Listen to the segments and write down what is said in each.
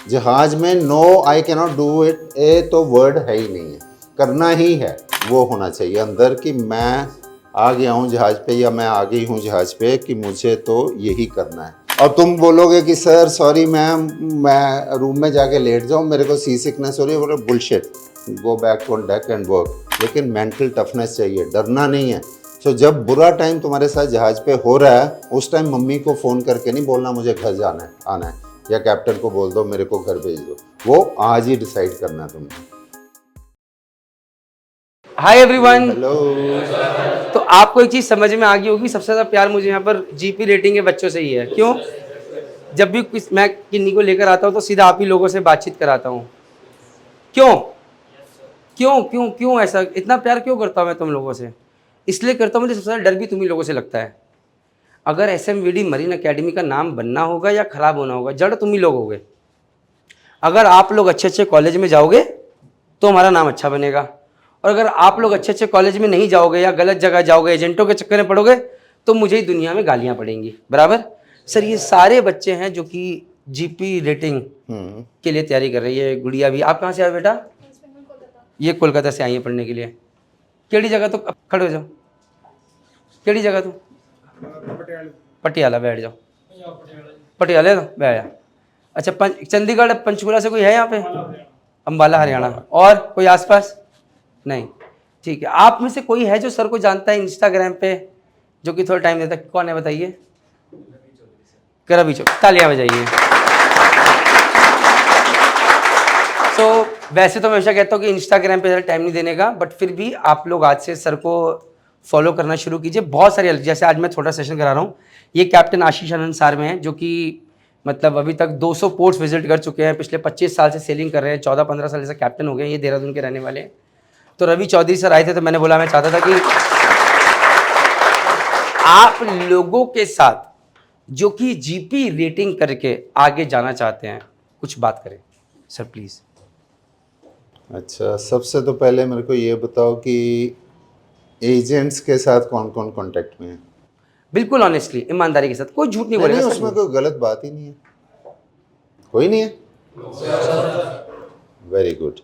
जहाज में no I can not do it ए तो वर्ड है ही नहीं है, करना ही है। वो होना चाहिए अंदर कि मैं आ गया हूँ जहाज पे या मैं आ गई हूँ जहाज पे कि मुझे तो यही करना है। और तुम बोलोगे कि सर सॉरी मैम मैं रूम में जाके लेट जाऊँ, मेरे को सी सिकनेस हो रही है, बोलो bullshit, go back on deck and work. लेकिन मेंटल टफनेस चाहिए, डरना नहीं है। सो जब बुरा टाइम तुम्हारे साथ जहाज पे हो रहा है उस टाइम मम्मी को फ़ोन करके नहीं बोलना मुझे घर जाना है आना है, या कैप्टन को बोल दो मेरे को घर भेज दो। वो आज ही डिसाइड करना है तुमने। Hi everyone. हेलो। तो आपको एक चीज़ समझ में आ गई होगी, सबसे ज़्यादा प्यार मुझे यहाँ पर जीपी रेटिंग के बच्चों से ही है। क्यों? जब भी मैं किन्नी को लेकर आता हूँ तो सीधा आप ही लोगों से बातचीत कराता हूँ। क्यों क्यों क्यों क्यों ऐसा इतना प्यार क्यों करता हूँ मैं तुम लोगों से? इसलिए करता हूँ, मुझे सबसे ज़्यादा डर भी तुम ही लोगों से लगता है। अगर SMVD मरीन अकेडमी का नाम बनना होगा या ख़राब होना होगा, जड़ तुम ही लोग होगे। अगर आप लोग अच्छे अच्छे कॉलेज में जाओगे तो हमारा नाम अच्छा बनेगा, और अगर आप लोग अच्छे अच्छे कॉलेज में नहीं जाओगे या गलत जगह जाओगे, एजेंटों के चक्कर में पड़ोगे, तो मुझे ही दुनिया में गालियां पड़ेंगी। बराबर? सर ये सारे बच्चे हैं जो कि जीपी रेटिंग के लिए तैयारी कर रही है। गुड़िया भी। आप कहाँ से आए बेटा? ये कोलकाता से आई है पढ़ने के लिए। केड़ी जगह? तो खड़े हो जाओ। केड़ी जगह? तो पटियाला। बैठ जाओ। पटियाला तो बैठ जा। अच्छा, चंडीगढ़ पंचकूला से कोई है यहाँ पे? अम्बाला हरियाणा। और कोई आसपास? नहीं। ठीक है। आप में से कोई है जो सर को जानता है इंस्टाग्राम पे, जो कि थोड़ा टाइम देता है? कौन है बताइए? रवि चौधरी। तालियां बजाइए। वैसे तो मैं हमेशा कहता हूँ कि इंस्टाग्राम पे ज़्यादा टाइम नहीं देने का, बट फिर भी आप लोग आज से सर को फॉलो करना शुरू कीजिए। बहुत सारे, जैसे आज मैं थोड़ा सेशन करा रहा हूँ, ये कैप्टन आशीष आनंद सर में है, जो कि मतलब अभी तक 200 पोर्ट्स विजिट कर चुके हैं, पिछले 25 साल से सेलिंग कर रहे हैं, 14-15 साल से कैप्टन हो गए। ये देहरादून के रहने वाले हैं। तो रवि चौधरी सर आए थे तो मैंने बोला मैं चाहता था कि आप लोगों के साथ जो कि जीपी रेटिंग करके आगे जाना चाहते हैं कुछ बात करें। Sir please. अच्छा, सबसे तो पहले मेरे को ये बताओ कि एजेंट्स के साथ कौन कौन कांटेक्ट में है? बिल्कुल ऑनेस्टली, ईमानदारी के साथ, कोई झूठ नहीं बोलेगा। नहीं, उसमें कोई गलत बात ही नहीं है। कोई नहीं है? Very good.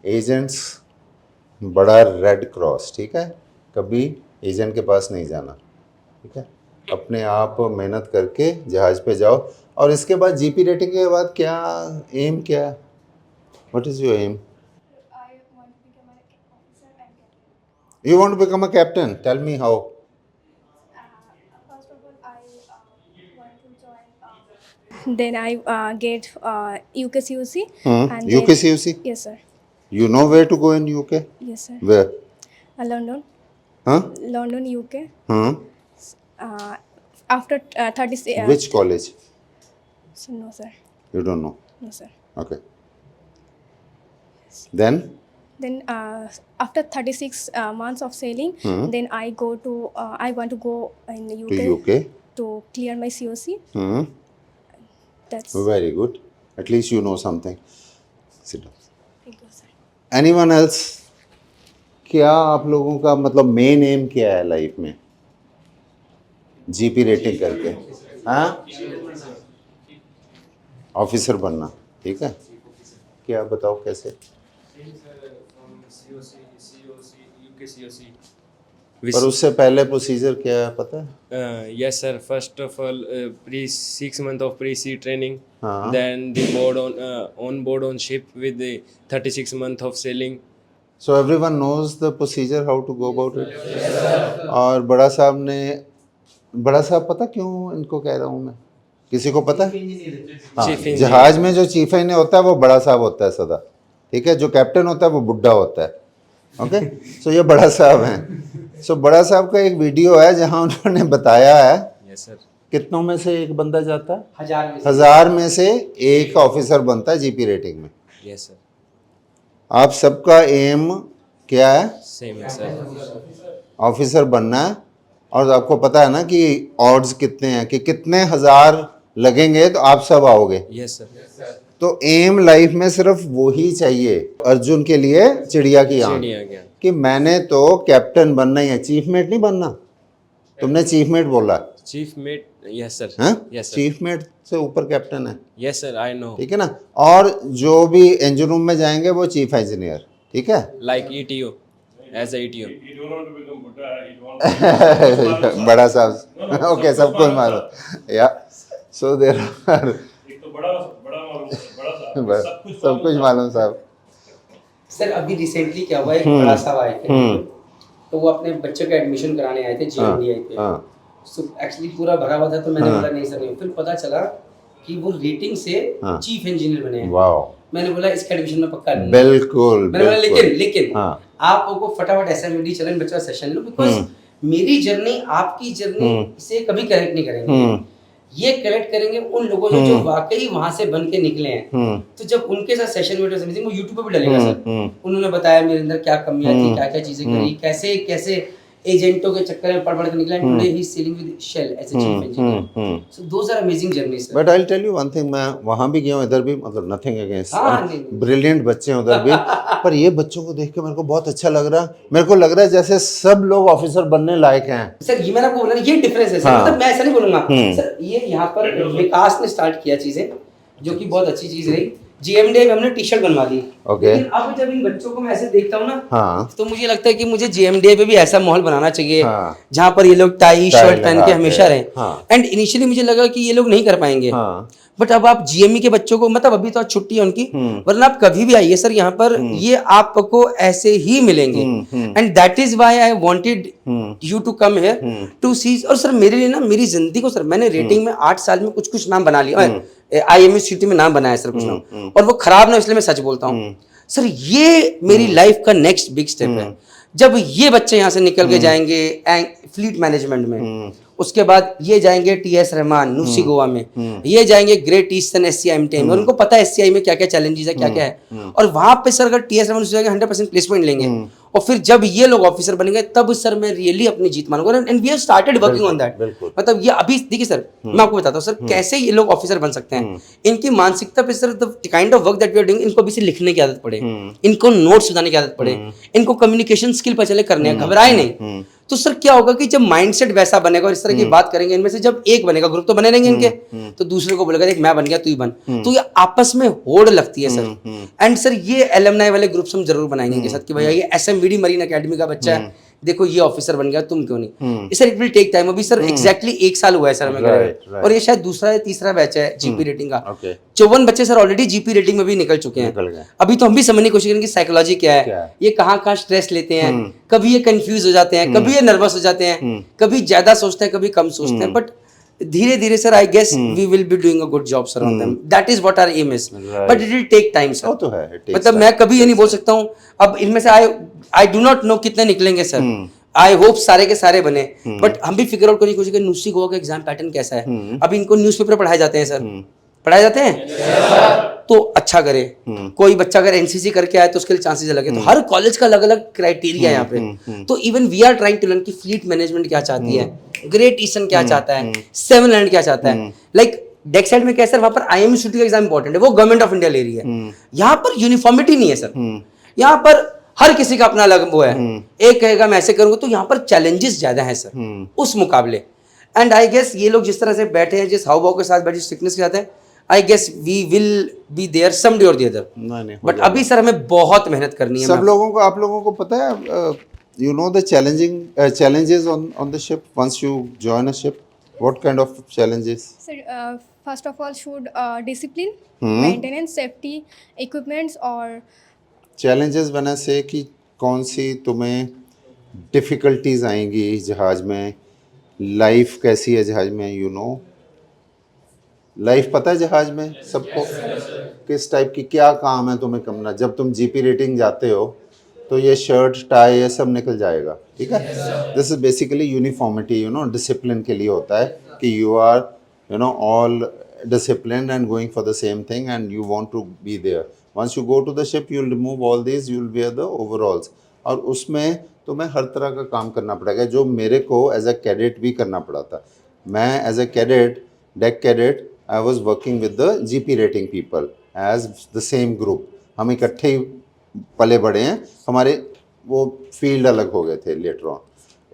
एजेंट्स बड़ा रेड क्रॉस, ठीक है? कभी एजेंट के पास नहीं जाना, ठीक है? अपने आप मेहनत करके जहाज पे जाओ। और इसके बाद जीपी रेटिंग के बाद क्या एम क्या है? What is your aim? You want to become a captain? Tell me how. First of all, I want to join. Then I get UKCUC. And then, UKCUC? yes, sir. You know where to go in UK? Yes, sir. Where? London. Huh? London, UK. Huh? After 30. Which college? So, no, sir. You don't know. No, sir. Okay. Then? Then after 36 months of sailing, then I go to. I want to go in the UK. To UK? To clear my COC. That's. Very good. At least you know something. Sit down. Thank you, sir. Anyone else? क्या आप लोगों का मतलब main M क्या है life में? GP rating करके, हाँ? ऑफिसर बनना, ठीक है? क्या बताओ कैसे? पर उससे पहले प्रोसीजर क्या है पता है? Yes, sir. First of all, 6 months of pre-sea training. हाँ. Then the on board on ship with the 36 months of sailing. So everyone knows the procedure how to go about it. और बड़ा साहब पता क्यों इनको कह रहा हूँ मैं? किसी को पता है? हाँ, जहाज में जो चीफ इंजीनियर होता है वो बड़ा साहब होता है सदा, ठीक है? जो कैप्टन होता है वो बुड्ढा होता है। ओके, सो ये बड़ा साहब हैं। सो बड़ा साहब का एक वीडियो है जहाँ उन्होंने बताया है। Yes, sir. कितनों में से एक बंदा जाता है? 1000 में से एक ऑफिसर बनता है जीपी रेटिंग में। Yes, sir. आप सबका एम क्या है? Same, sir. ऑफिसर बनना है। और आपको पता है ना कि ऑड्स कितने हैं, कि कितने हजार लगेंगे तो आप सब आओगे। Yes, sir. तो एम लाइफ में सिर्फ वो ही चाहिए। अर्जुन के लिए चिड़िया की आंख, कि मैंने तो कैप्टन बनना ही है, चीफ मेट नहीं बनना। तुमने चीफ मेट बोला, chief mate. Yes, sir. हाँ Yes, sir. चीफ मेट से ऊपर कैप्टन है, Yes, sir. I know. ठीक है ना। और जो भी इंजन रूम में जाएंगे वो चीफ इंजीनियर, ठीक है। Like ETO, as a ETO. He don't want to become Buddha. He don't want बड़ा साहब ओके, सबको मालूम या सो देर एक तो बड़ा बड़ा मालूम बड़ा सा सब कुछ मालूम साहब। सर अभी रिसेंटली क्या हुआ, एक बड़ा साहब आए थे, तो वो अपने बच्चे का एडमिशन कराने आए थे GMDI पे। हाँ एक्चुअली पूरा भरा हुआ था, तो मैंने बोला नहीं सर नहीं। फिर पता चला कि वो रेटिंग से चीफ इंजीनियर बने हैं। वाओ, मैंने बोला इसका एडमिशन में पक्का नहीं। बिल्कुल मैंने बोला बिल्कुल। लेकिन हाँ। आप लोगों को फटाफट SMD चलन बच्चा सेशन लो, बिकॉज मेरी जर्नी आपकी जर्नी से कभी कनेक्ट नहीं करेंगे। ये कनेक्ट करेंगे उन लोगों से जो वाकई वहां से बन के निकले हैं। तो जब उनके साथ सेशन में वो यूट्यूब पे भी डलेगा सर। उन्होंने बताया मेरे अंदर क्या कमियां थी, क्या क्या चीजें करी, कैसे कैसे एजेंटों के चक्कर में पड़ के निकला, and today he is sailing with Shell as a chief engineer. So those are amazing journeys sir. But I will tell you one thing, मैं वहाँ भी गया हूँ, इधर भी, मतलब नथिंग हाँ, अगेंस्ट, नहीं। ब्रिलियंट बच्चे हैं उधर भी। पर ये बच्चों को देख के मेरे को बहुत अच्छा लग रहा है। मेरे को लग रहा है जैसे सब लोग ऑफिसर बनने लायक हैं। सर ये मैंने आपको बोला ना, ये डिफरेंस है सर। मतलब मैं ऐसा नहीं बोलूंगा सर, ये यहाँ पर विकास ने स्टार्ट किया चीजें, जो कि बहुत अच्छी चीज रही। GMDI में हमने टी-शर्ट बनवा दी। ओके। लेकिन अब जब इन बच्चों को मैं ऐसे देखता हूँ ना, हाँ तो मुझे लगता है कि मुझे GMDI पे भी ऐसा माहौल बनाना चाहिए हाँ। जहाँ पर ये लोग टाई शर्ट पहन लगा के के, हमेशा रहें। हाँ। एंड इनिशियली मुझे लगा कि ये लोग नहीं कर पाएंगे, हाँ। बट अब आप GME के बच्चों को, मतलब अभी तो आज छुट्टी है उनकी, वरना आप कभी भी आइए सर यहाँ पर, ये आपको ऐसे ही मिलेंगे। And that is why I wanted you to come here to see. और सर मेरे लिए ना, मेरी जिंदगी को सर, मैंने रेटिंग में 8 साल में कुछ कुछ नाम बना लिया, IMUCT में नाम बनाया सर कुछ नाम, और वो खराब ना, इसलिए मैं सच बोलता हूँ सर। ये मेरी लाइफ का नेक्स्ट बिग स्टेप है। जब ये बच्चे यहाँ से निकल के जाएंगे फ्लीट मैनेजमेंट में, उसके बाद ये जाएंगे TS रहमान नूसी गोवा में, ये जाएंगे ग्रेट ईस्टर्न SCI में, उनको पता है SCI में क्या क्या चैलेंजेस है, क्या क्या है। और वहां पे सर अगर TS रहमान 100% प्लेसमेंट लेंगे, और फिर जब ये लोग ऑफिसर बनेंगे, तब सर मैं रियली अपनी जीत मानूंगा। And we have started working on that. मतलब ये अभी देखिए सर, मैं आपको बताता हूँ सर कैसे ये लोग ऑफिसर बन सकते हैं। इनकी मानसिकता पे sir, the kind of work that we are doing, इनको अभी से लिखने की आदत पड़े, इनको नोट्स बनाने की आदत पड़े, इनको कम्युनिकेशन स्किल पर चले करने, घबराए नहीं। तो सर क्या होगा कि जब माइंडसेट वैसा बनेगा और इस तरह की बात करेंगे, इनमें से जब एक बनेगा, ग्रुप तो बने रहेंगे इनके, तो दूसरे को बोलेगा देख मैं बन गया तू ही बन, तो ये आपस में होड़ लगती है सर। एंड सर ये एलुमनाई वाले ग्रुप्स हम जरूर बनाएंगे इनके साथ कि भैया ये SMVD मरीन अकेडमी का बच्चा है, देखो ये ऑफिसर बन गया, तुम क्यों नहीं। Sir it will take time. अभी सर एग्जैक्टली 1 साल हुआ है सर हमें करे, और ये शायद दूसरा या तीसरा बैच है GP रेटिंग का। 54 बच्चे सर ऑलरेडी GP रेटिंग में भी निकल चुके हैं। अभी तो हम भी समझने की कोशिश करेंगे साइकोलॉजी क्या है, ये कहाँ कहाँ स्ट्रेस लेते हैं, कभी ये कंफ्यूज हो जाते हैं, कभी ये नर्वस हो जाते हैं, कभी ज्यादा सोचते हैं, कभी कम सोचते हैं। बट धीरे धीरे sir I guess we will be doing a good job sir on them. That is what our aim is, but it will take time sir. वो तो है, it takes मतलब मैं कभी ये नहीं बोल सकता हूँ अब इनमें से आई डू नॉट नो कितने निकलेंगे सर। आई होप सारे के सारे बने, बट हम भी फिगर आउट करने की कोशिश करें न्यूसी गोवा का एग्जाम पैटर्न कैसा है। अभी इनको न्यूज़पेपर पढ़ाए जाते हैं सर, पढ़ाए जाते हैं, तो अच्छा करे। कोई बच्चा अगर NCC करके आए तो उसके लिए चांसेस अलग है। तो हर कॉलेज का अलग अलग क्राइटेरिया है यहाँ पे। तो even we are trying to learn कि फ्लीट मैनेजमेंट क्या चाहती है, ग्रेट ईस्टर्न क्या चाहता है, सेवन लैंड क्या चाहता है। लाइक डेक साइड में क्या है सर, वहां पर IMUCT का एग्जाम इंपॉर्टेंट है, वो गवर्नमेंट ऑफ इंडिया ले रही है। यहाँ पर यूनिफॉर्मिटी नहीं है सर, यहाँ पर हर किसी का अपना अलग वो है। एक कहेगा मैं ऐसे करूंगा, तो यहाँ पर चैलेंजेस ज्यादा है सर उस मुकाबले। एंड आई गेस ये लोग जिस तरह से बैठे हैं, जिस हाव भाव के साथ बैठे, सिकनेस के साथ है, I guess we will be there someday और द अदर। बट अभी सर हमें बहुत मेहनत करनी है। सब लोगों को, आप लोगों को पता है, you know the challenges on the ship once you join a ship? What kind of challenges? So, first of all, should discipline, maintenance, safety, equipments, or Challenges बना से कि कौन सी तुम्हें डिफ़िकल्टीज आएंगी जहाज में, लाइफ कैसी है जहाज में, यू नो लाइफ पता है जहाज में सबको किस टाइप की, क्या काम है तुम्हें करना। जब तुम GP रेटिंग जाते हो तो ये शर्ट टाई ये सब निकल जाएगा, ठीक है। This is basically uniformity, you know, discipline के लिए होता है कि you are you know all discipline and going for the same thing and you want to be there. Once you go to the ship you will remove all this, you will wear the overalls, और उसमें तुम्हें हर तरह का काम करना पड़ेगा, जो मेरे को एज अ कैडेट भी करना पड़ा था। मैं as a cadet, deck cadet, I was working with the GP rating people as the same group. हम इकट्ठे ही पले बड़े हैं, हमारे वो फील्ड अलग हो गए थे लेटर ऑन।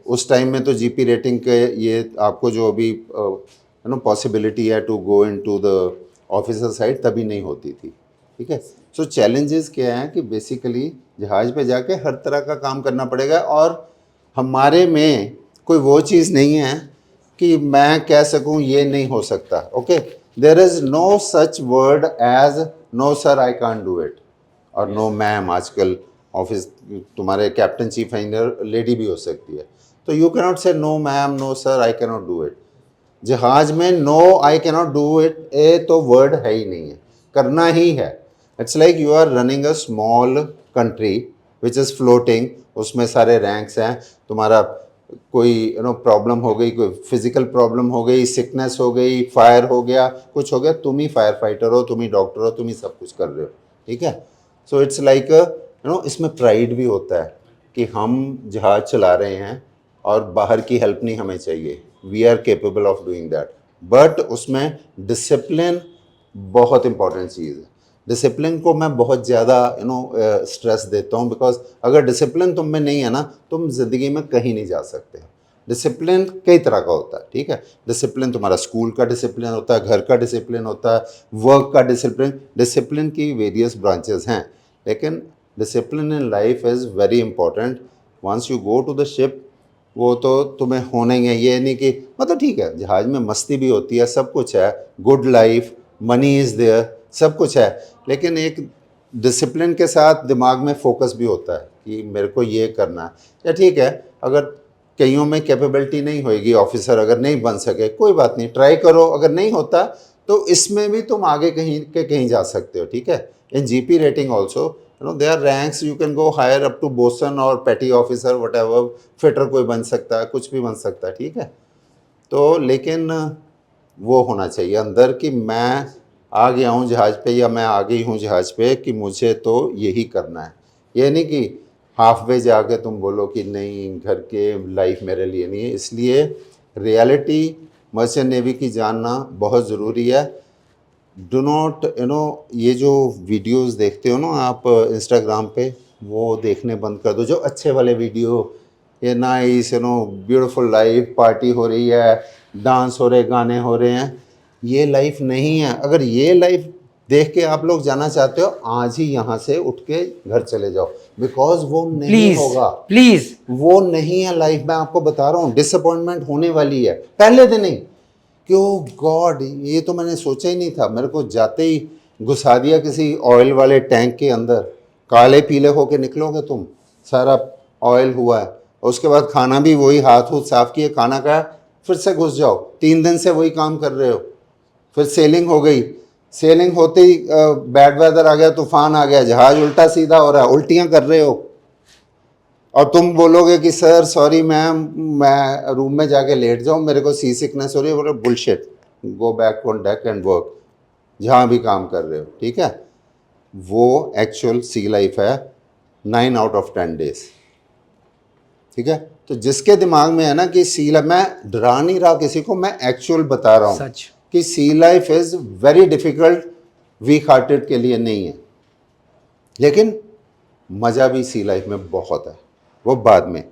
उस टाइम में तो जीपी रेटिंग के ये आपको जो अभी पॉसिबिलिटी है to go in to the officer side तभी नहीं होती थी, ठीक है। सो चैलेंजेस क्या हैं कि बेसिकली जहाज़ पे जाके हर तरह का काम करना पड़ेगा, और हमारे में कोई वो चीज़ नहीं है कि मैं कह सकूं ये नहीं हो सकता। Okay, there is no such word as no sir I can't do it और नो मैम। आजकल ऑफिस तुम्हारे कैप्टन चीफ इंजीनियर लेडी भी हो सकती है, तो you can not say no ma'am, no sir, I can not do it. जहाज में no I can not do it ए तो वर्ड है ही नहीं है, करना ही है। It's like you are running a small country which is floating, उसमें सारे रैंक्स हैं। तुम्हारा कोई प्रॉब्लम हो गई, कोई फिजिकल प्रॉब्लम हो गई, सिकनेस हो गई, फायर हो गया, कुछ हो गया, तुम ही फायर फाइटर हो, तुम ही डॉक्टर हो, तुम ही सब कुछ कर रहे हो, ठीक है। सो इट्स लाइक इसमें प्राइड भी होता है कि हम जहाज चला रहे हैं और बाहर की हेल्प नहीं हमें चाहिए, we are capable of doing that. But उसमें डिसिप्लिन बहुत इंपॉर्टेंट चीज़ है। डिसिप्लिन को मैं बहुत ज़्यादा स्ट्रेस देता हूँ, बिकॉज अगर डिसिप्लिन तुम में नहीं है ना, तुम ज़िंदगी में कहीं नहीं जा सकते। डिसिप्लिन कई तरह का होता है, ठीक है। डिसिप्लिन तुम्हारा स्कूल का डिसिप्लिन होता है, घर का डिसिप्लिन होता है, वर्क का डिसिप्लिन। डिसिप्लिन की वेरियस ब्रांचेस हैं, लेकिन discipline in life is very important. Once you go to the ship, वो तो तुम्हें होना ही है। ये नहीं कि मतलब ठीक है, जहाज़ में मस्ती भी होती है, सब कुछ है, good life, money is there, सब कुछ है, लेकिन एक डिसिप्लिन के साथ दिमाग में फोकस भी होता है कि मेरे को ये करना है। या ठीक है, अगर कईयों में कैपेबिलिटी नहीं होएगी, ऑफिसर अगर नहीं बन सके, कोई बात नहीं, ट्राई करो। अगर नहीं होता तो इसमें भी तुम आगे कहीं के कहीं जा सकते हो, ठीक है। In GP rating also there are ranks, you can go higher up to bosun और petty officer, whatever, fitter कोई बन सकता है, कुछ भी बन सकता है, ठीक है। तो लेकिन वो होना चाहिए अंदर कि मैं आ गया हूँ जहाज़ पे, या मैं आ गई हूँ जहाज़ पे, कि मुझे तो यही करना है। ये नहीं कि हाफ वे जाके तुम बोलो कि नहीं, घर के लाइफ मेरे लिए नहीं है। इसलिए रियलिटी मर्चेंट नेवी की जानना बहुत ज़रूरी है। डू नॉट ये जो वीडियोस देखते हो ना आप इंस्टाग्राम पे, वो देखने बंद कर दो। जो अच्छे वाले वीडियो, ये नाइस ब्यूटीफुल लाइफ, पार्टी हो रही है, डांस हो रहे, गाने हो रहे हैं, ये लाइफ नहीं है। अगर ये लाइफ देख के आप लोग जाना चाहते हो, आज ही यहाँ से उठ के घर चले जाओ, बिकॉज वो नहीं प्लीज होगा। प्लीज, वो नहीं है लाइफ, मैं आपको बता रहा हूँ। डिसअपॉइंटमेंट होने वाली है पहले दिन ही कि ओ गॉड, ये तो मैंने सोचा ही नहीं था। मेरे को जाते ही घुसा दिया किसी ऑयल वाले टैंक के अंदर, काले पीले होके निकलोगे तुम, सारा ऑयल हुआ है। उसके बाद खाना भी वही, हाथ हुथ साफ किए, खाना खाया, फिर से घुस जाओ, 3 दिन से वही काम कर रहे हो। फिर सेलिंग हो गई, सेलिंग होते ही बैड वेदर आ गया, तूफान आ गया, जहाज उल्टा सीधा हो रहा है, उल्टियाँ कर रहे हो, और तुम बोलोगे कि सर सॉरी मैम, मैं रूम में जाके लेट जाऊँ, मेरे को सी सिकनेस हो रही है। बोलो bullshit, go back on deck and work, जहाँ भी काम कर रहे हो, ठीक है। वो एक्चुअल सी लाइफ है, 9 आउट ऑफ 10 डेज, ठीक है। तो जिसके दिमाग में है ना कि सी लाइफ, मैं डरा नहीं रहा किसी को, मैं एक्चुअल बता रहा हूँ सच कि sea life is very difficult, weak hearted के लिए नहीं है, लेकिन मज़ा भी सी लाइफ में बहुत है, वो बाद में।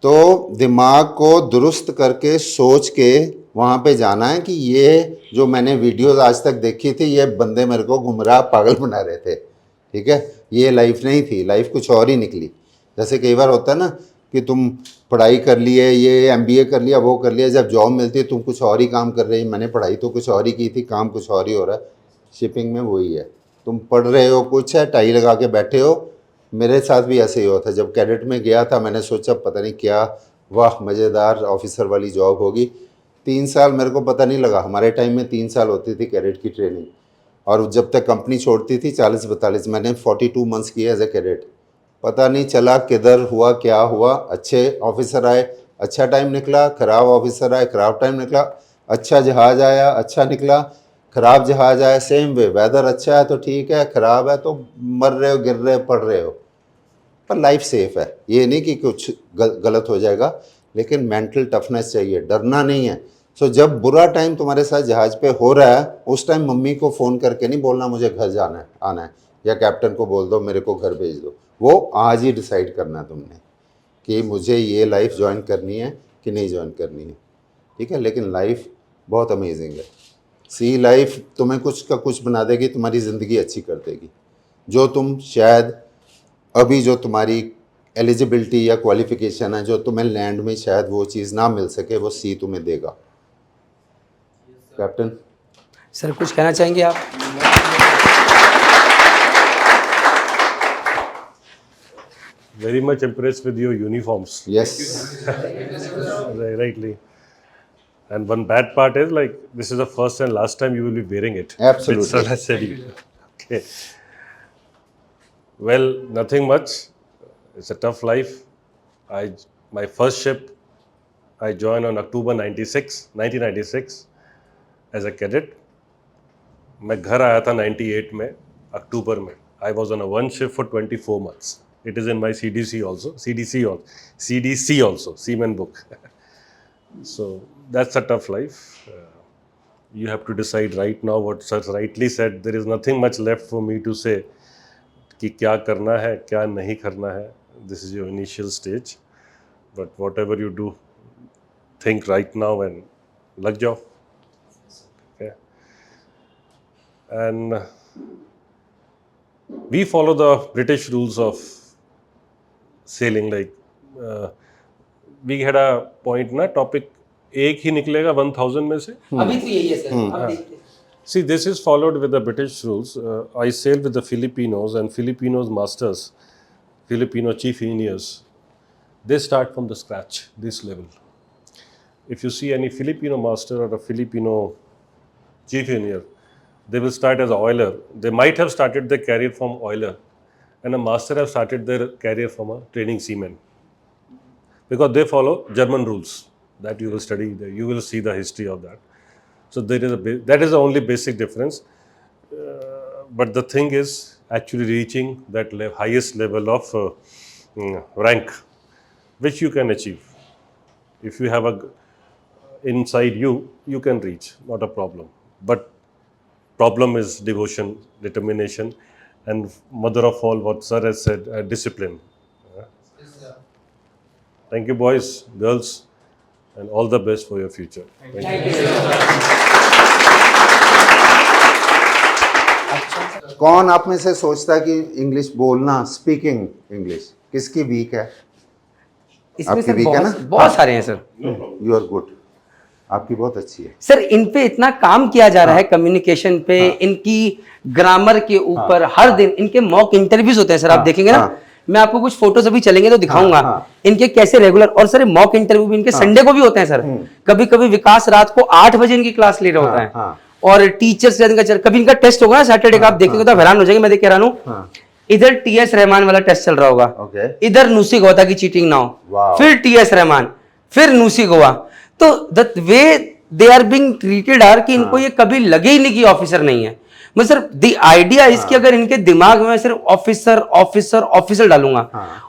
तो दिमाग को दुरुस्त करके सोच के वहाँ पे जाना है कि ये जो मैंने वीडियोस आज तक देखी थी, ये बंदे मेरे को गुमराह पागल बना रहे थे, ठीक है। ये लाइफ नहीं थी, लाइफ कुछ और ही निकली। जैसे कई बार होता है ना कि तुम पढ़ाई कर लिए, ये MBA कर लिया, वो कर लिया, जब जॉब मिलती है तुम कुछ और ही काम कर रहे हो। मैंने पढ़ाई तो कुछ और ही की थी, काम कुछ और ही हो रहा है। शिपिंग में वही है, तुम पढ़ रहे हो कुछ है, टाई लगा के बैठे हो। मेरे साथ भी ऐसे ही हुआ था। जब कैडेट में गया था, मैंने सोचा पता नहीं क्या, वाह मज़ेदार ऑफिसर वाली जॉब होगी। 3 साल मेरे को पता नहीं लगा। हमारे टाइम में 3 साल होती थी कैडेट की ट्रेनिंग, और जब तक कंपनी छोड़ती थी 40-42, मैंने 42 मंथ्स किए एज ए कैडेट। पता नहीं चला किधर हुआ क्या हुआ। अच्छे ऑफिसर आए, अच्छा टाइम निकला, ख़राब ऑफिसर आए, ख़राब टाइम निकला। अच्छा जहाज़ आया, अच्छा निकला, ख़राब जहाज़ आया, सेम वे। वेदर अच्छा है तो ठीक है, ख़राब है तो मर रहे हो, गिर रहे हो, पड़ रहे हो। पर लाइफ सेफ है, ये नहीं कि कुछ गलत हो जाएगा, लेकिन मेंटल टफनेस चाहिए, डरना नहीं है। सो जब बुरा टाइम तुम्हारे साथ जहाज़ पे हो रहा है, उस टाइम मम्मी को फ़ोन करके नहीं बोलना मुझे घर जाना है, आना है, या कैप्टन को बोल दो मेरे को घर भेज दो। वो आज ही डिसाइड करना है तुमने कि मुझे ये लाइफ ज्वाइन करनी है कि नहीं ज्वाइन करनी है, ठीक है। लेकिन लाइफ बहुत अमेजिंग है। सी लाइफ तुम्हें कुछ का कुछ बना देगी, तुम्हारी ज़िंदगी अच्छी कर देगी। जो तुम शायद अभी जो तुम्हारी एलिजिबिलिटी या क्वालिफ़िकेशन है, जो तुम्हें लैंड में शायद वो चीज़ ना मिल सके, वो सी तुम्हें देगा। कैप्टन सर कुछ कहना चाहेंगे आप? Very much impressed with your uniforms. Yes Rightly. And one bad part is like this is the first and last time you will be wearing it. Absolutely. With Salah Seri. Okay. Well, nothing much. It's a tough life. My first ship I joined on October 1996 as a cadet. मैं घर आया था 98 में अक्टूबर में. I was on a one ship for 24 months. It is in my CDC also, Seaman book. So that's a tough life. You have to decide right now what Sir rightly said. There is nothing much left for me to say कि क्या करना है, क्या नहीं करना है. This is your initial stage. But whatever you do, think right now and लग जाओ. Okay. And we follow the British rules of sailing. Like we had a point ना topic एक ही निकलेगा 1000 में से. अभी तो यही है सर, आप देखते हैं। See, this is followed with the British rules. I sailed with the Filipinos, and Filipinos masters, Filipino chief engineers, they start from the scratch, this level. If you see any Filipino master or a Filipino chief engineer, they will start as an oiler. They might have started their career from oiler, and a master have started their career from a training seaman. Because they follow German rules that you will study, you will see the history of that. So there is that is the only basic difference. But the thing is actually reaching that highest level of rank, which you can achieve. If you have inside you, you can reach, not a problem. But problem is devotion, determination, and mother of all, what Sir has said, discipline. Thank you, boys, girls, and all the best for your future. Thank you. कौन आप में से सोचता है कि English बोलना, speaking English किसकी week है? इसमें आपकी सर weak है ना? बहुत सारे हैं सर। यू आर गुड, आपकी बहुत अच्छी है। सर इन पे इतना काम किया जा रहा है कम्युनिकेशन पे, इनकी ग्रामर के ऊपर हर दिन इनके मॉक इंटरव्यूज होते हैं सर, आप देखेंगे ना। मैं आपको कुछ फोटोज अभी चलेंगे तो दिखाऊंगा इनके कैसे रेगुलर, और सर मॉक इंटरव्यू भी इनके संडे को भी होते हैं सर। कभी कभी विकास रात को 8 बजे इनकी क्लास ले रहा होता है, और टीचर्स कभी इनका टेस्ट होगा ना सैटरडे का, आप देखेंगे तो हैरान हो जाएंगे। मैं देख के हैरान हूँ, इधर टीएस रहमान वाला टेस्ट चल रहा होगा, इधर नूसी गोवा की चीटिंग ना हो, फिर टीएस रहमान, फिर नूसी गोवा। तो the way they are being treated are कि इनको ये कभी लगे ही नहीं कि ऑफिसर नहीं है। मैं सर द आइडिया इसकी अगर इनके दिमाग में सिर्फ ऑफिसर ऑफिसर ऑफिसर डालूंगा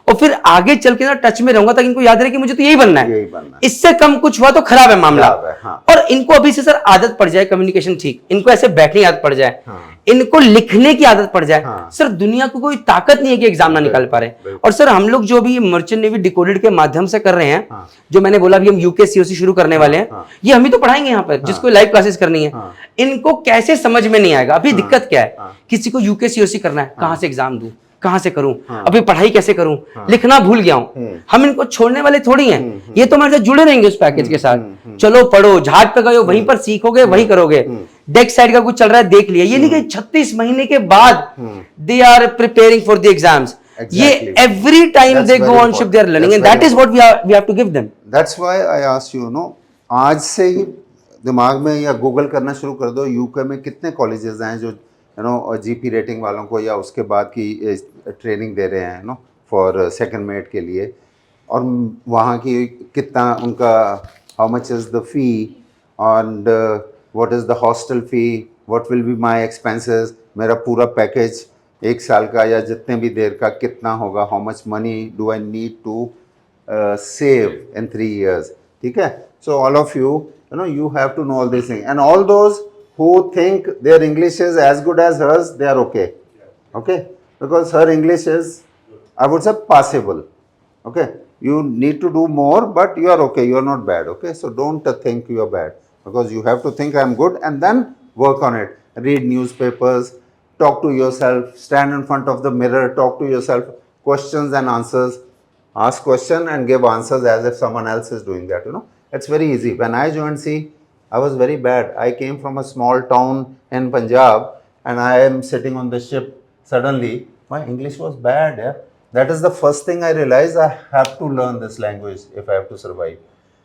और फिर आगे चल के ना टच में रहूंगा ताकि इनको याद रहे कि मुझे तो यही बनना है, इससे कम कुछ हुआ तो खराब है मामला। और इनको अभी से सर आदत पड़ जाए कम्युनिकेशन ठीक, इनको ऐसे बैठने की आदत पड़ जाए, इनको लिखने की आदत पड़ जाए। सर दुनिया को कोई ताकत नहीं है कि एग्जाम ना निकाल पा रहे। और सर हम लोग जो भी मर्चेंट नेवी डिकोडेड के माध्यम से कर रहे हैं, जो मैंने बोला अभी हम यूके सीओसी शुरू करने वाले हैं, ये हम ही तो पढ़ाएंगे यहाँ पर, जिसको लाइव क्लासेस करनी है। इनको कैसे समझ में नहीं आएगा। अभी दिक्कत क्या है, किसी को यूके सीओसी करना है, कहां से एग्जाम दूं, कहां से करूं, अभी पढ़ाई कैसे करूं, लिखना भूल गया हूं। हम इनको छोड़ने वाले थोड़ी हैं, ये तो हमारे साथ जुड़े रहेंगे उस पैकेज के साथ। चलो पढ़ो, जहाज पे गए वहीं पर सीखोगे, वहीं करोगे। डेक साइड का कुछ चल रहा है देख लिया, ये नहीं कि 36 महीने के बाद they are preparing for the exams. ये every time they go on ship they are learning, and that is what we have to give them. That's why I ask you know, आज से ही दिमाग में या गूगल करना शुरू कर दो, यूके में कितने कॉलेजेस हैं जो जीपी रेटिंग वालों को या उसके बाद की ट्रेनिंग दे रहे हैं फॉर सेकंड मेट के लिए, और वहाँ की कितना उनका, how much is the fee and what is the hostel fee, what will be my expenses, मेरा पूरा पैकेज 1 साल का या जितने भी देर का कितना होगा, how much money do I need to save in 3 years, ठीक है। So all of you you have to know all these things, and all those who think their English is as good as hers, they are okay, okay, because her English is, I would say, passable, okay. you need to do more, but you are okay, you are not bad, okay? So don't think you are bad, because you have to think I am good and then work on it. Read newspapers, talk to yourself, stand in front of the mirror, talk to yourself, questions and answers. Ask question and give answers as if someone else is doing that, you know. It's very easy. When I joined C, I was very bad. I came from a small town in Punjab and I am sitting on the ship. Suddenly, my English was bad. Yeah? That is the first thing I realized. I have to learn this language if I have to survive.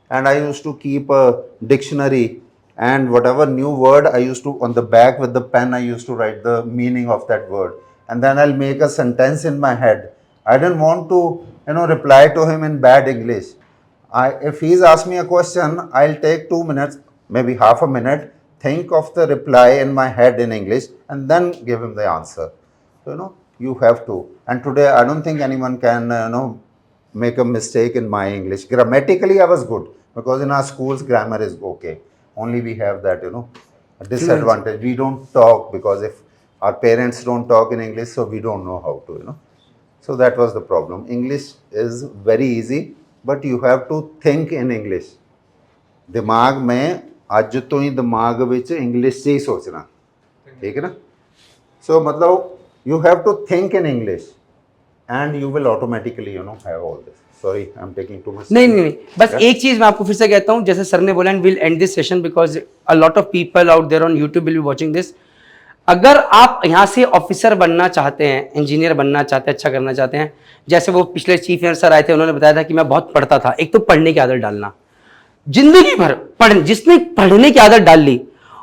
And I used to keep a dictionary, and whatever new word I used to, on the back with the pen, I used to write the meaning of that word. And then I'll make a sentence in my head. I didn't want to, reply to him in bad English. If he's asked me a question, I'll take 2 minutes, maybe half a minute, think of the reply in my head in English, and then give him the answer. So, you have to. And today, I don't think anyone can, make a mistake in my English. Grammatically, I was good, because in our schools, grammar is okay. Only we have that, a disadvantage. We don't talk, because if our parents don't talk in English, so we don't know how to, So that was the problem. English is very easy, but you have to think in English. दिमाग में आज तो ही दिमाग विच English से ही सोचना, ठीक है ना? So मतलब you have to think in English, and you will automatically have all this. Sorry, I'm taking too much. नहीं, बस एक चीज मैं आपको फिर से कहता हूँ, जैसे सर ने बोला, and will end this session because a lot of people out there on YouTube will be watching this. अगर आप यहाँ से ऑफिसर बनना चाहते हैं, इंजीनियर बनना चाहते हैं, अच्छा करना चाहते हैं, जैसे वो पिछले चीफ इंजीनियर सर आए थे, उन्होंने बताया था कि मैं बहुत पढ़ता था. एक तो पढ़ने की आदत डालना, जिंदगी भर जिसने पढ़ने की आदत डाल ली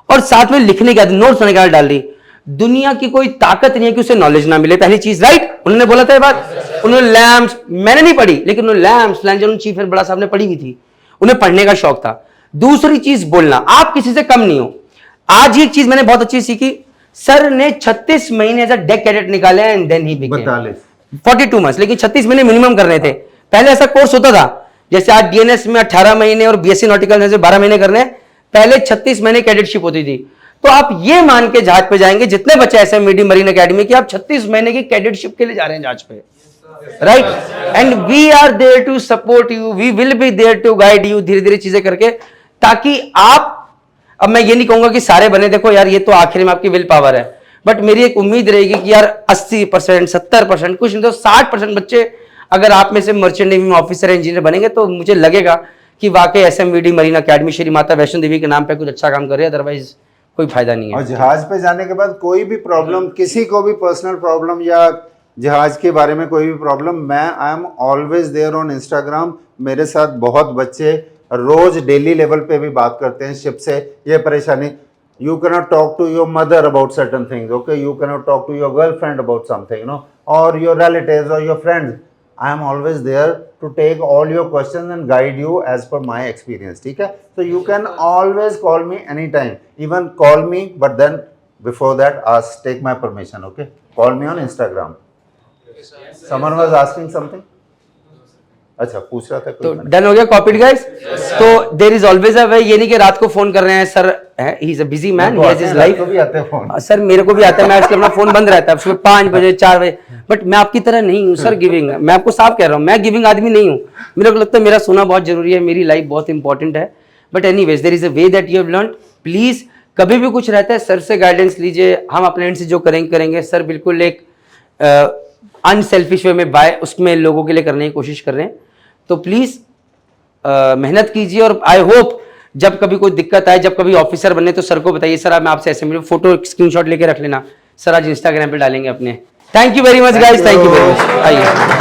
और साथ में लिखने की आदत, नोट्स बनाने की आदत डाल ली, दुनिया की कोई ताकत नहीं है कि उसे नॉलेज ना मिले. पहली चीज, राइट? उन्होंने बोला था ये बात. उन्होंने लैम्प्स, मैंने नहीं पढ़ी, लेकिन उन्होंने लैम्प्स जो चीफ बड़ा साहब ने पढ़ी हुई थी, उन्हें पढ़ने का शौक था. दूसरी चीज, बोलना. आप किसी से कम नहीं हो. आज एक चीज मैंने बहुत अच्छी सीखी, सर ने 36 महीने एज अ डेक कैडेट निकाले and then he became 42 months, लेकिन 36 महीने मिनिमम करने थे. पहले ऐसा कोर्स होता था, जैसे आज डीएनएस में 18 महीने और बीएससी नॉटिकल से 12 महीने करने, पहले 36 महीने कैडेटशिप होती थी. तो आप ये मान के जहाज पे जाएंगे, जितने बच्चे एसएमवीडी मरीन एकेडमी की, आप 36 महीने की कैडेटशिप के लिए जा रहे हैं जहाज पे, right? And we are there to support you, we will be there to guide you, धीरे धीरे चीजें करके, ताकि आप, अब मैं ये नहीं कहूंगा कि सारे बने, देखो यार ये तो आखिर में आपकी विल पावर है, बट मेरी एक उम्मीद रहेगी कि यार 80%, 70%, कुछ नहीं तो 60% बच्चे अगर आप में से मर्चेंट नेवी में ऑफिसर इंजीनियर बनेंगे, तो मुझे लगेगा कि वाकई एसएमवीडी मरीन अकेडमी श्री माता वैष्णो देवी के नाम पे कुछ अच्छा काम कर रही है. अदरवाइज कोई फायदा नहीं है. और जहाज पे जाने के बाद कोई भी प्रॉब्लम, किसी को भी पर्सनल प्रॉब्लम या जहाज के बारे में कोई भी प्रॉब्लम, मैं I am always there on Instagram. मेरे साथ बहुत बच्चे रोज डेली लेवल पे भी बात करते हैं शिप से, ये परेशानी. You cannot talk to your mother about certain things, okay? You cannot talk to your girlfriend about something, और योर रिलेटिव्स और your friends. I am always there to take all your questions and guide you as per my experience, ठीक है? So you can always call me anytime, even call me, but then before that take my permission, okay? Call me on Instagram. Someone was asking something? अच्छा, पूछ रहा था तो done हो गया, copied guys. तो देयर इज ऑलवेज अ वे. ये नहीं कि रात को फोन कर रहे हैं sir, he is a busy man, he has his life. भी आते हैं फोन. सर मेरे को भी आता है, मैं इसलिए अपना फोन बंद रहता है सुबह 5 बजे 4 बजे, बट मैं आपकी तरह नहीं हूँ सर गिविंग. मैं आपको साफ कह रहा हूँ, मैं गिविंग आदमी नहीं हूँ. मेरे को लगता है मेरा सोना बहुत जरूरी है, मेरी लाइफ बहुत इंपॉर्टेंट है. But anyways, there is a way that you have learned. Please कभी भी कुछ रहता है, सर से गाइडेंस लीजिए. हम अपने एंड से जो करेंगे. सर बिल्कुल एक अनसेल्फिश वे में उसमें लोगों के लिए करने की कोशिश कर रहे हैं. तो प्लीज मेहनत कीजिए, और आई होप जब कभी कोई दिक्कत आए, जब कभी ऑफिसर बने, तो सर को बताइए, सर मैं आपसे ऐसे मिलूं, फोटो स्क्रीनशॉट लेके रख लेना, सर आज इंस्टाग्राम पे डालेंगे अपने. Thank you very much guys, thank you very much. आइए.